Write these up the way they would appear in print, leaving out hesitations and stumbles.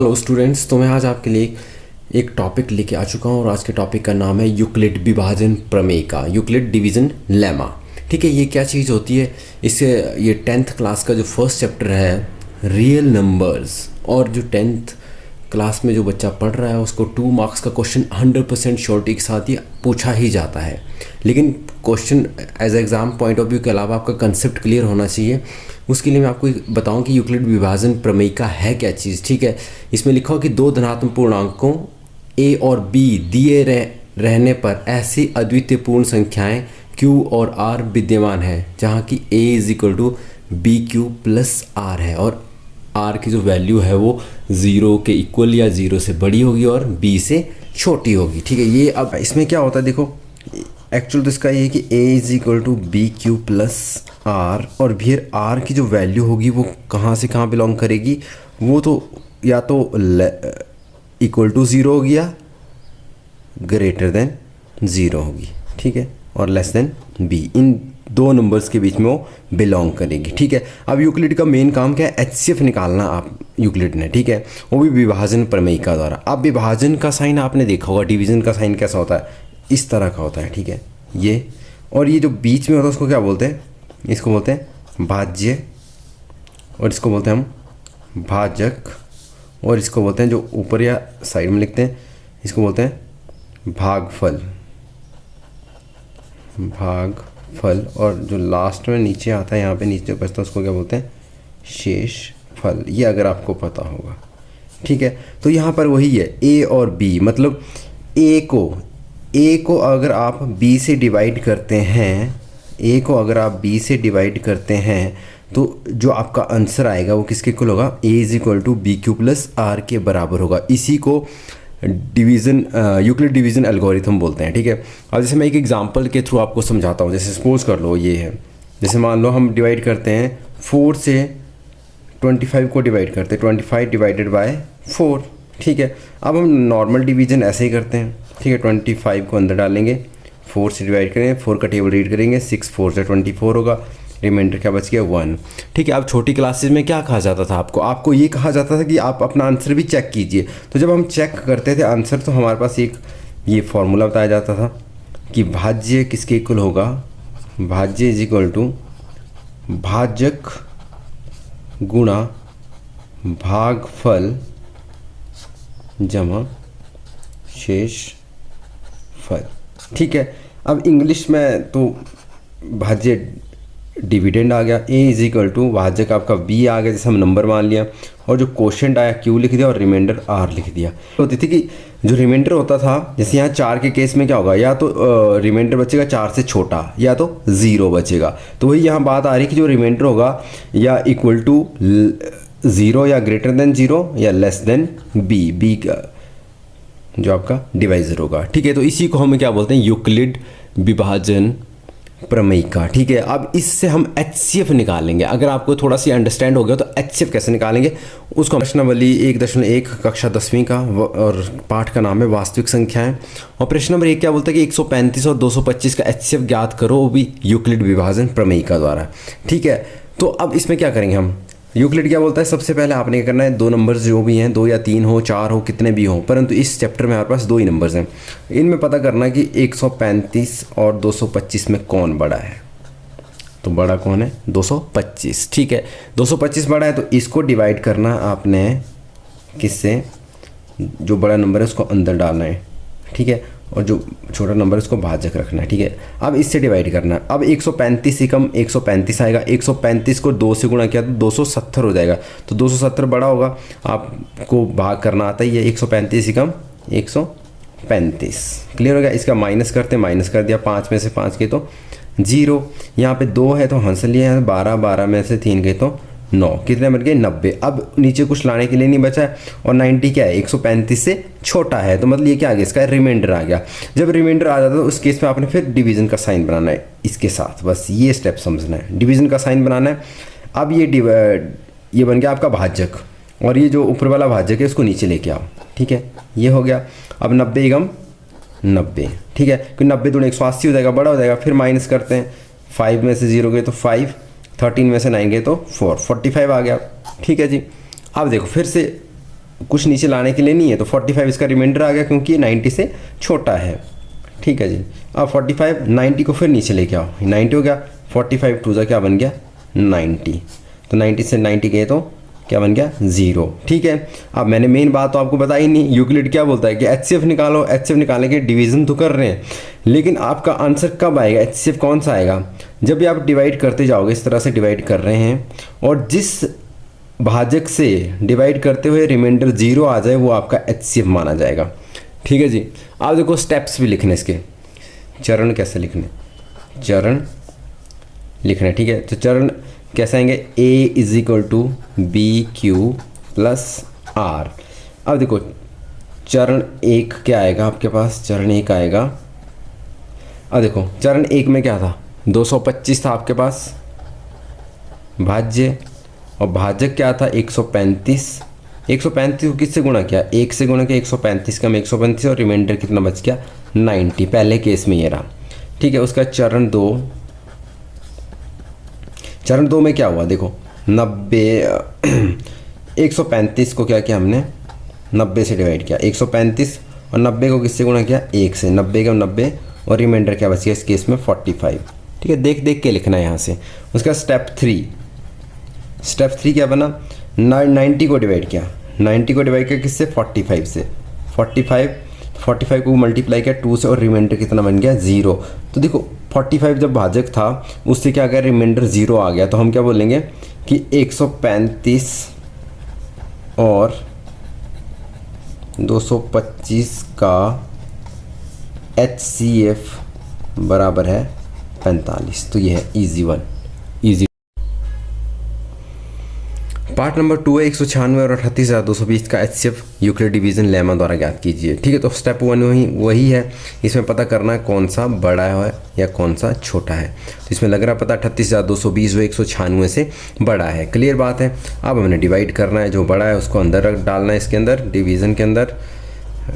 Hello students, तो मैं आज आपके लिए एक टॉपिक लेके आ चुका हूँ और आज के टॉपिक का नाम है यूक्लिड विभाजन प्रमेय का यूक्लिड डिवीजन लेमा। ठीक है, ये क्या चीज़ होती है? इससे ये 10th क्लास का जो फर्स्ट चैप्टर है रियल नंबर्स, और जो 10th क्लास में जो बच्चा पढ़ रहा है उसको 2 मार्क्स का क्वेश्चन 100% श्योरिटी के साथ ही पूछा ही जाता है। लेकिन question as exam point of view के अलावा आपका कंसेप्ट क्लियर होना चाहिए। उसके लिए मैं आपको बताऊं कि यूक्लिड विभाजन प्रमेय का है क्या चीज़। ठीक है, इसमें लिखा हो कि दो धनात्मक पूर्णांकों a और b दिए रहने पर ऐसी अद्वितीय पूर्ण संख्याएं q और r विद्यमान है जहां कि a is equal to B Q plus R है और r की जो वैल्यू है वो 0 के इक्वल या 0 से बड़ी होगी और b से छोटी होगी। ठीक है, ये अब इसमें क्या होता है देखो, एक्चुअल तो इसका ये है कि a is equal to B Q plus R, और फिर r की जो वैल्यू होगी वो कहाँ से कहाँ बिलोंग करेगी, वो तो या तो इक्वल टू 0 होगी या ग्रेटर देन 0 होगी। ठीक है, और लेस देन b, इन दो नंबर्स के बीच में वो बिलोंग करेगी। ठीक है, अब यूक्लिड का मेन काम क्या है? HCF निकालना आप यूक्लिड ने। ठीक है, वो भी विभाजन प्रमेय का द्वारा। अब विभाजन का साइन आपने देखा होगा, डिवीजन का साइन कैसा होता है? इस तरह का होता है। ठीक है, ये और ये जो बीच में होता है उसको क्या बोलते हैं? इसको बोलते हैं भाज्य, और इसको बोलते हैं हम भाजक, और इसको बोलते हैं जो ऊपर या साइड में लिखते हैं इसको बोलते हैं भागफल। भागफल, और जो लास्ट में नीचे आता है यहाँ पे नीचे बचता है उसको क्या बोलते हैं? शेष फल। ये अगर आपको पता होगा। ठीक है, तो यहाँ पर वही है a और b, मतलब a को अगर आप b से डिवाइड करते हैं, a को अगर आप b से डिवाइड करते हैं तो जो आपका आंसर आएगा वो किसके इक्वल होगा? a is equal to B Q plus R के बराबर होगा। इसी को डिवीज़न यूक्लिड डिवीज़न एल्गोरिथम बोलते हैं। ठीक है, अब जैसे मैं एक एग्जांपल के थ्रू आपको समझाता हूँ। जैसे सपोज कर लो ये है, जैसे मान लो हम डिवाइड करते हैं 4 से 25 को डिवाइड करते हैं, 25 डिवाइडेड बाय 4। ठीक है, अब हम नॉर्मल डिवीज़न ऐसे ही करते हैं। ठीक है, 25 को अंदर डालेंगे, 4 से डिवाइड करेंगे, 4 का टेबल रीड करेंगे, 6 4 से 24 होगा, रिमाइंडर क्या बच गया? 1। ठीक है, अब छोटी क्लासेस में क्या कहा जाता था आपको ये कहा जाता था कि आप अपना आंसर भी चेक कीजिए। तो जब हम चेक करते थे आंसर तो हमारे पास एक ये फॉर्मूला बताया जाता था कि भाज्य किसके इक्वल होगा? भाज्य इज इक्वल टू भाजक गुणा भागफल जमा शेष फल। ठीक है, अब इंग्लिश में तो भाज्य डिविडेंड आ गया, a इज इक्वल टू भाजक आपका b आ गया, जैसे हम नंबर मान लिया, और जो क्वोशेंट आया q लिख दिया और रिमाइंडर r लिख दिया। होती थी कि जो रिमाइंडर होता था, जैसे यहाँ 4 के केस में क्या होगा, या तो रिमाइंडर बचेगा 4 से छोटा या तो 0 बचेगा। तो वही यहाँ बात आ रही कि जो रिमाइंडर होगा या इक्वल टू 0 या ग्रेटर देन 0 या लेस देन b का जो आपका डिवाइजर होगा। ठीक है, तो इसी को हम क्या बोलते हैं? यूक्लिड विभाजन प्रमेय का। ठीक है, अब इससे हम HCF निकालेंगे। अगर आपको थोड़ा सी अंडरस्टैंड हो गया तो HCF कैसे निकालेंगे उसको प्रश्नावली 1.1 कक्षा 10वीं का और पाठ का नाम है वास्तविक संख्याएं। और प्रश्न नंबर 1 क्या बोलता है कि 135 और 225 का HCF ज्ञात करो, वो भी यूक्लिड विभाजन प्रमेय का द्वारा। ठीक है, तो अब इसमें क्या करेंगे हम? यूक्लिड क्या बोलता है? सबसे पहले आपने क्या करना है, दो नंबर्स जो भी हैं, 2 या 3 हो, 4 हो, कितने भी हो, परंतु इस चैप्टर में हमारे पास 2 ही नंबर्स हैं। इनमें पता करना है कि 135 और 225 में कौन बड़ा है। तो बड़ा कौन है? 225। ठीक है, 225 बड़ा है तो इसको डिवाइड करना आपने किससे? जो बड़ा नंबर है उसको अंदर डालना है। ठीक है, और जो छोटा नंबर है उसको भाजक रखना है। ठीक है, अब इससे डिवाइड करना है। अब 135 से कम 135 आएगा, 135 को 2 से गुणा किया तो 270 हो जाएगा। तो 270 बड़ा होगा, आपको भाग करना आता ही है। 135 से कम 135। क्लियर हो गया? इसका माइनस करते, माइनस कर दिया, 5 में से 5 गए तो 0, यहाँ पे 2 है तो हंस लिया है, 12 में से 3 गए तो 9, कितने बन गए? 90। अब नीचे कुछ लाने के लिए नहीं बचा है, और 90 क्या है? 135 से छोटा है, तो मतलब ये क्या आ गया? इसका रिमाइंडर आ गया। जब रिमाइंडर आ जाता है तो उस केस में आपने फिर डिवीजन का साइन बनाना है इसके साथ। बस ये स्टेप समझना है, डिवीजन का साइन बनाना है। अब ये बन गया आपका भाजक, और ये जो ऊपर वाला भाजक है उसको नीचे लेके आओ। ठीक है, ये हो गया। अब 90 एकम 90। ठीक है, क्योंकि 90 दूनी 180 हो जाएगा, बड़ा हो जाएगा। फिर माइनस करते हैं, 5 में से 0 गए तो 5, 13 में से 9 गए तो 4, 45 आ गया। ठीक है जी, अब देखो फिर से कुछ नीचे लाने के लिए नहीं है, तो 45 इसका रिमाइंडर आ गया क्योंकि ये 90 से छोटा है। ठीक है जी। अब 45 90 को फिर नीचे लेके आओ, 90 हो गया, 45 टू ज़ा क्या बन गया 90, तो 90 से 90 गए तो क्या बन गया 0। ठीक है। अब मैंने मेन बात तो आपको बताई नहीं, यूक्लिड क्या बोलता है कि HCF निकालो, HCF निकालने के डिवीज़न तो कर रहे हैं, लेकिन आपका आंसर कब आएगा, HCF कौन सा आएगा, जब भी आप डिवाइड करते जाओगे, इस तरह से डिवाइड कर रहे हैं और जिस भाजक से डिवाइड करते हुए रिमाइंडर 0 आ जाए वो आपका HCF माना जाएगा। ठीक है जी। आप देखो स्टेप्स भी लिखने इसके, चरण कैसे लिखने, चरण लिखना। ठीक है, तो चरण कैसे आएंगे, A is equal to BQ plus R। अब देखो चरण 1 क्या आएगा आपके पास, चरण 1 आएगा, अब देखो चरण 1 में क्या था 225 था आपके पास भाज्य, और भाजक क्या था 135। 135 को किससे गुणा किया, 1 से गुणा किया, 135 का में 135 और रिमाइंडर कितना बच गया 90, पहले केस में ये रहा। ठीक है, उसका चरण 2, चरण 2 में क्या हुआ देखो 135 को क्या किया हमने 90 से डिवाइड किया, 135 और 90 को किससे गुणा किया 1 से, 90 का 90 और रिमाइंडर क्या बच गया इस केस में 45। ठीक है, देख देख के लिखना है यहाँ से। उसका स्टेप 3 क्या बना, 90 को डिवाइड किया, 90 को डिवाइड किया किससे 45 से, 45 को मल्टीप्लाई किया 2 से और रिमाइंडर कितना बन गया 0। तो देखो 45 जब भाजक था उससे क्या गया रिमाइंडर 0 आ गया, तो हम क्या बोलेंगे कि 135 और 225 का HCF बराबर है 45। तो ये है easy one, easy. Part number 2 है 196 और 38,220 का HCF यूक्लिड डिवीजन लेमा द्वारा ज्ञात कीजिए। ठीक है, तो स्टेप 1 वही है, इसमें पता करना है कौन सा बड़ा है या कौन सा छोटा है। तो इसमें लग रहा पता 38,220 वो 196 से बड़ा है, क्लियर बात है। अब हमने डिवाइड करना है, जो बड़ा है उसको अंदर रख डालना है, इसके अंदर डिवीज़न के अंदर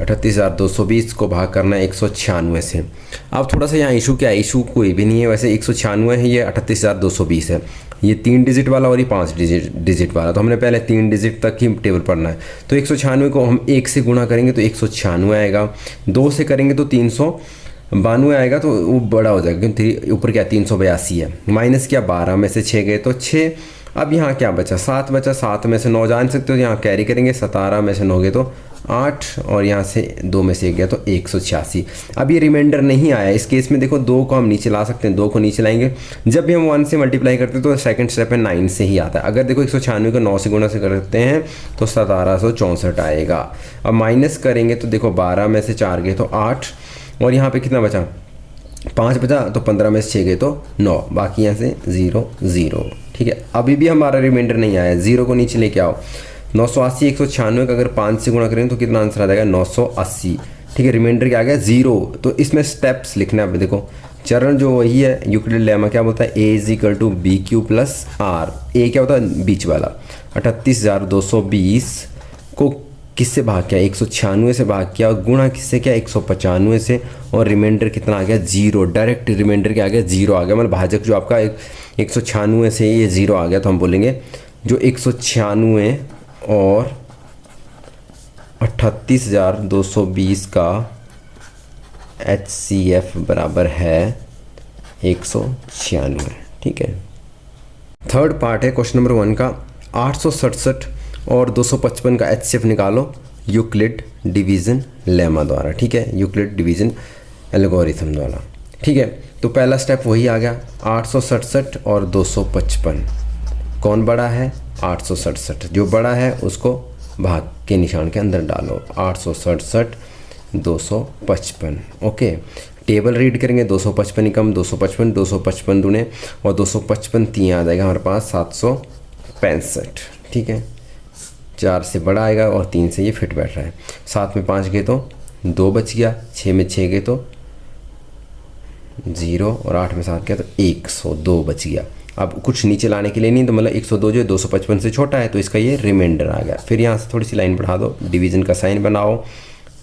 38,220 को भाग करना है 196 से। अब थोड़ा सा यहाँ इशू क्या है, इशू कोई भी नहीं है वैसे, 196 है, ये 38,220 है, ये 3 डिजिट वाला और ये 5 डिजिट वाला, तो हमने पहले 3 डिजिट तक ही टेबल पढ़ना है। तो 196 को हम 1 से गुणा करेंगे तो 196 आएगा, 2 से करेंगे तो 392 आएगा, तो वो बड़ा हो जाएगा क्योंकि ऊपर क्या 382 है, माइनस क्या 12 में से 6 गए तो 6। अब यहाँ क्या बचा 7 बचा, 7 में से 9 जान सकते हो, यहाँ कैरी करेंगे, 17 में से 9 गए तो 8 और यहाँ से 2 में से 1 गया तो 186। अब ये रिमाइंडर नहीं आया, इस केस में देखो 2 को हम नीचे ला सकते हैं, 2 को नीचे लाएंगे, जब भी हम 1 से मल्टीप्लाई करते हैं तो सेकंड स्टेप में 9 से ही आता है। अगर देखो 196 को 9 से गुणा से करते हैं तो 1764 आएगा। अब माइनस करेंगे तो देखो 12 में से 4 गए तो 8 और यहाँ पे कितना बचा 5 बचा, तो 15 में से 6 गए तो 9, बाकी यहाँ से 0 0। ठीक है, अभी भी हमारा रिमाइंडर नहीं आया, 0 को नीचे लेके आओ, 980 196 का अगर 5 से गुणा करें तो कितना आंसर आ जाएगा 980। ठीक है, रिमाइंडर क्या आ गया 0। तो इसमें स्टेप्स लिखना है, देखो चरण जो वही है, यूक्लिड लेमा क्या बोलता है, A is equal to BQ plus R। A क्या होता है बीच वाला, 38,220 को किससे भाग किया 196 से भाग किया, और गुणा किससे किया 195 से, और रिमाइंडर कितना आ गया 0। डायरेक्ट रिमाइंडर क्या आ गया 0 आ गया, मतलब भाजक जो आपका 196 से ये 0 आ गया, तो हम बोलेंगे जो 196 और 38,220 का HCF बराबर है 196। ठीक है, थर्ड पार्ट है क्वेश्चन नंबर 1 का, 867 और 255 का HCF निकालो यूक्लिड डिवीज़न लेमा द्वारा। ठीक है, यूक्लिड डिवीज़न एल्गोरिथम द्वारा। ठीक है, तो पहला स्टेप वही आ गया, 867 और 255 कौन बड़ा है 867, जो बड़ा है उसको भाग के निशान के अंदर डालो, 867 255। ओके, टेबल रीड करेंगे, 255 कम 255, 255 दूने और 255 3 आ जाएगा हमारे पास 765। ठीक है, 4 से बड़ा आएगा और 3 से ये फिट बैठ रहा है, 7 में 5 गए तो 2 बच गया, 6 में 6 गए तो 0 और 8 में 7 गया तो 102 बच गया। अब कुछ नीचे लाने के लिए नहीं, तो मतलब 102 जो 255 से छोटा है, तो इसका ये रिमाइंडर आ गया। फिर यहाँ से थोड़ी सी लाइन बढ़ा दो, डिवीज़न का साइन बनाओ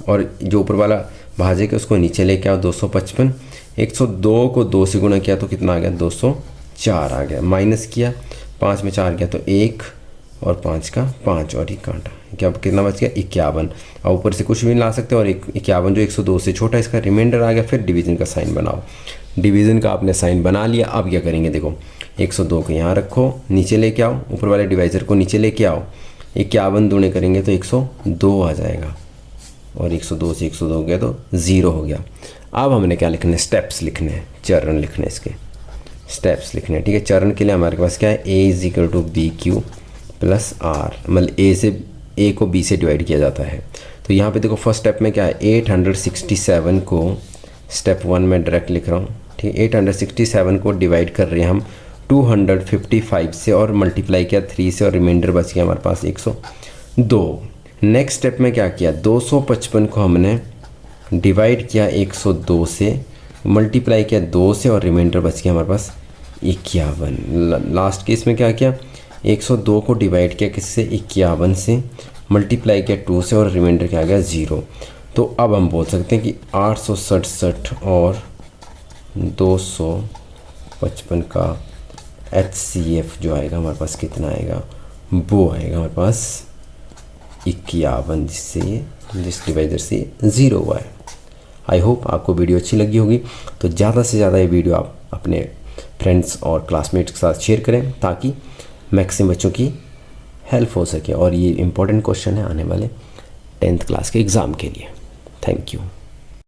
और जो ऊपर वाला भाजक है उसको नीचे लेके आओ 255। 102 को 2 से गुणा किया तो कितना आ गया 204 आ गया, माइनस किया 5 में 4 गया तो 1 और 5 का 5 और ये कांटा, क्या कितना बच गया 51। और ऊपर से कुछ भी ला सकते हो और 51 जो 102 से छोटा है, इसका रिमाइंडर आ गया। फिर डिवीज़न का साइन बनाओ। डिवीज़न का आपने साइन बना लिया। अब क्या करेंगे, देखो 102 को यहाँ रखो, नीचे लेके आओ, ऊपर वाले डिवाइज़र को नीचे लेके आओ, 51 दूने करेंगे तो 102 आ जाएगा और 102 से 102 गया तो 0 हो गया। अब हमने क्या लिखना है, स्टेप्स लिखने हैं, चरण लिखने हैं, इसके स्टेप्स लिखने हैं। ठीक है, चरण के लिए हमारे पास क्या है, A is equal to B Q plus R, मतलब A को B से डिवाइड किया जाता है। तो यहाँ पे देखो फर्स्ट स्टेप में क्या है, 867 को स्टेप 1 में डायरेक्ट लिख रहा हूँ। ठीक है, 867 को डिवाइड कर रहे हैं हम 255 से और मल्टीप्लाई किया 3 से और रिमाइंडर बच गया हमारे पास 102। नेक्स्ट स्टेप में क्या किया, 255 को हमने डिवाइड किया 102 से, मल्टीप्लाई किया 2 से और रिमाइंडर बच गया हमारे पास 51। लास्ट केस में क्या किया, 102 को डिवाइड किया किससे, 51 से, मल्टीप्लाई किया 2 से और रिमाइंडर क्या आ गया 0। तो अब हम बोल सकते हैं कि 867 और 255 का HCF जो आएगा हमारे पास कितना आएगा, वो आएगा हमारे पास 51, जिस डिवाइजर से 0 हुआ है। आई होप आपको वीडियो अच्छी लगी होगी। तो ज़्यादा से ज़्यादा ये वीडियो आप अपने फ्रेंड्स और क्लासमेट्स के साथ शेयर करें ताकि मैक्सिमम बच्चों की हेल्प हो सके। और ये इम्पोर्टेंट क्वेश्चन है आने वाले 10th क्लास के एग्ज़ाम के लिए। Thank you.